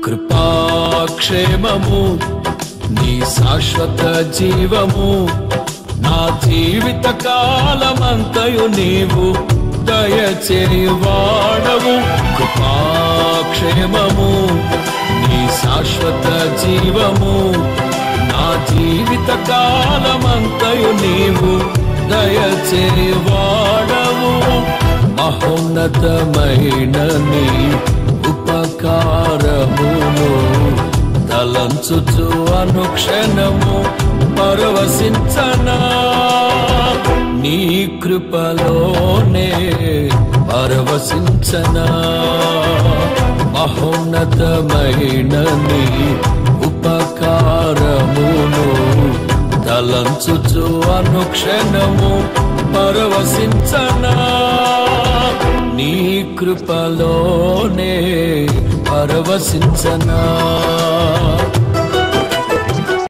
కృపాక్షేమము నీ శాశ్వత జీవము నా జీవిత కాలమంతయు నీవు దయచేయువాడవు. కృపాక్షేమము నీ శాశ్వత జీవము నా జీవిత కాలమంతయు నీవు దయచేయువాడవు. మహోన్నతమైన నీ ఉపకారమును తలంచుచు అనుక్షణము పరవశించనా, నీ కృపలోనే పరవశించనా. మహోన్నతమైన నీ ఉపకారమును తలంచుచు అనుక్షణము పరవశించనా, నీ కృపలోనే పరవశించనా.